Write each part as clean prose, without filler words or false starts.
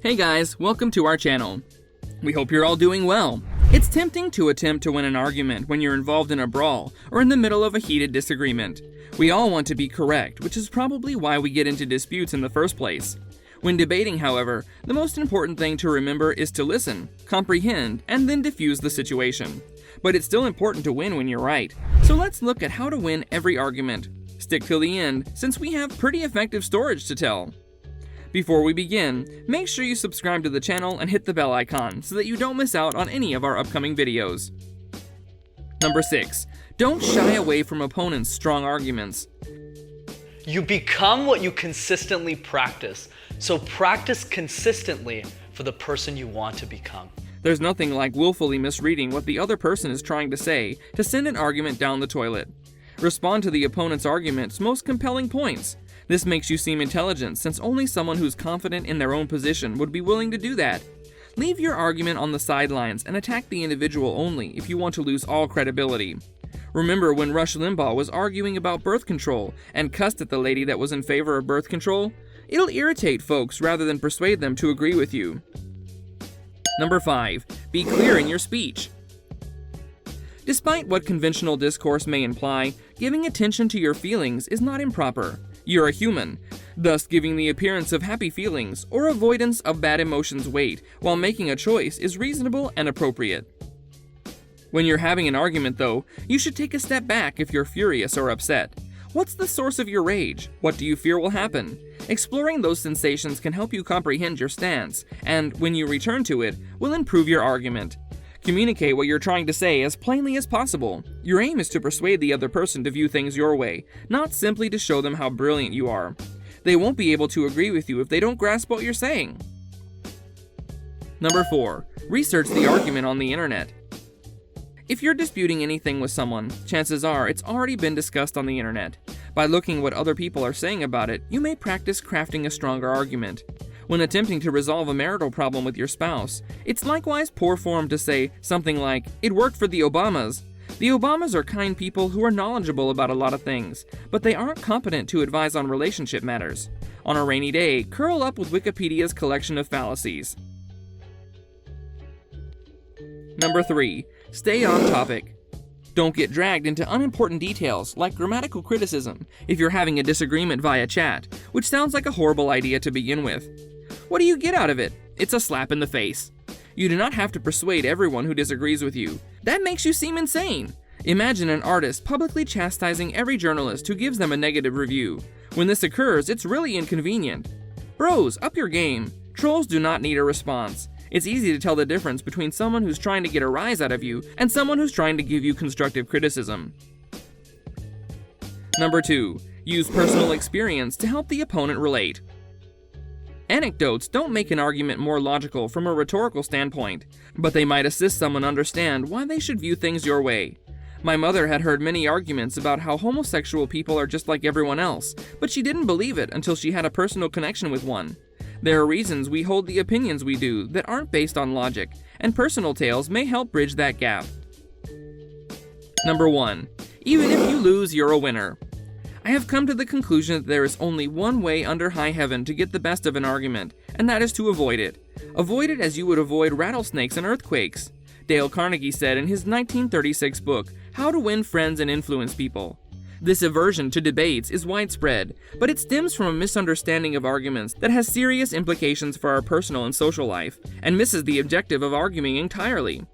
Hey guys, welcome to our channel. We hope you're all doing well. It's tempting to attempt to win an argument when you're involved in a brawl or in the middle of a heated disagreement. We all want to be correct, which is probably why we get into disputes in the first place. When debating, however, the most important thing to remember is to listen, comprehend, and then diffuse the situation. But it's still important to win when you're right. So let's look at how to win every argument. Stick till the end, since we have pretty effective stories to tell. Before we begin, make sure you subscribe to the channel and hit the bell icon so that you don't miss out on any of our upcoming videos. Number 6. Don't shy away from opponents' strong arguments. You become what you consistently practice, so practice consistently for the person you want to become. There's nothing like willfully misreading what the other person is trying to say to send an argument down the toilet. Respond to the opponent's argument's most compelling points. This makes you seem intelligent, since only someone who's confident in their own position would be willing to do that. Leave your argument on the sidelines and attack the individual only if you want to lose all credibility. Remember when Rush Limbaugh was arguing about birth control and cussed at the lady that was in favor of birth control? It'll irritate folks rather than persuade them to agree with you. Number 5. Be clear in your speech. Despite what conventional discourse may imply, giving attention to your feelings is not improper. You're a human, thus giving the appearance of happy feelings or avoidance of bad emotions weight while making a choice is reasonable and appropriate. When you're having an argument, though, you should take a step back if you're furious or upset. What's the source of your rage? What do you fear will happen? Exploring those sensations can help you comprehend your stance, and when you return to it, will improve your argument. Communicate what you're trying to say as plainly as possible. Your aim is to persuade the other person to view things your way, not simply to show them how brilliant you are. They won't be able to agree with you if they don't grasp what you're saying. Number 4. Research the argument on the internet. If you're disputing anything with someone, chances are it's already been discussed on the internet. By looking what other people are saying about it, you may practice crafting a stronger argument. When attempting to resolve a marital problem with your spouse, it's likewise poor form to say something like, "It worked for the Obamas." The Obamas are kind people who are knowledgeable about a lot of things, but they aren't competent to advise on relationship matters. On a rainy day, curl up with Wikipedia's collection of fallacies. Number 3. Stay on topic. Don't get dragged into unimportant details like grammatical criticism if you're having a disagreement via chat, which sounds like a horrible idea to begin with. What do you get out of it? It's a slap in the face. You do not have to persuade everyone who disagrees with you. That makes you seem insane. Imagine an artist publicly chastising every journalist who gives them a negative review. When this occurs, it's really inconvenient. Bros, up your game. Trolls do not need a response. It's easy to tell the difference between someone who's trying to get a rise out of you and someone who's trying to give you constructive criticism. Number 2. Use personal experience to help the opponent relate. Anecdotes don't make an argument more logical from a rhetorical standpoint, but they might assist someone understand why they should view things your way. My mother had heard many arguments about how homosexual people are just like everyone else, but she didn't believe it until she had a personal connection with one. There are reasons we hold the opinions we do that aren't based on logic, and personal tales may help bridge that gap. Number 1. Even if you lose, you're a winner. I have come to the conclusion that there is only one way under high heaven to get the best of an argument, and that is to avoid it. Avoid it as you would avoid rattlesnakes and earthquakes. Dale Carnegie said in his 1936 book, How to Win Friends and Influence People. This aversion to debates is widespread, but it stems from a misunderstanding of arguments that has serious implications for our personal and social life, and misses the objective of arguing entirely.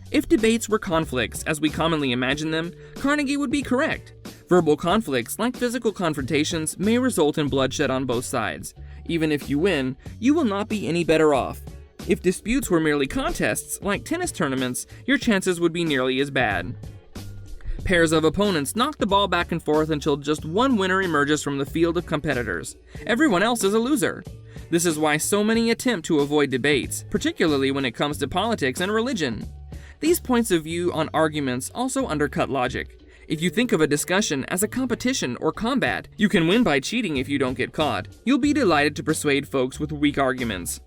If debates were conflicts, as we commonly imagine them, Carnegie would be correct. Verbal conflicts, like physical confrontations, may result in bloodshed on both sides. Even if you win, you will not be any better off. If disputes were merely contests, like tennis tournaments, your chances would be nearly as bad. Pairs of opponents knock the ball back and forth until just one winner emerges from the field of competitors. Everyone else is a loser. This is why so many attempt to avoid debates, particularly when it comes to politics and religion. These points of view on arguments also undercut logic. If you think of a discussion as a competition or combat, you can win by cheating if you don't get caught. You'll be delighted to persuade folks with weak arguments.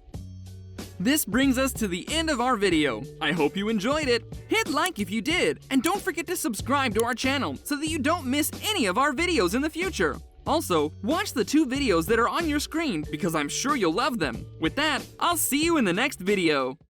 This brings us to the end of our video. I hope you enjoyed it. Hit like if you did, and don't forget to subscribe to our channel so that you don't miss any of our videos in the future. Also, watch the 2 videos that are on your screen because I'm sure you'll love them. With that, I'll see you in the next video.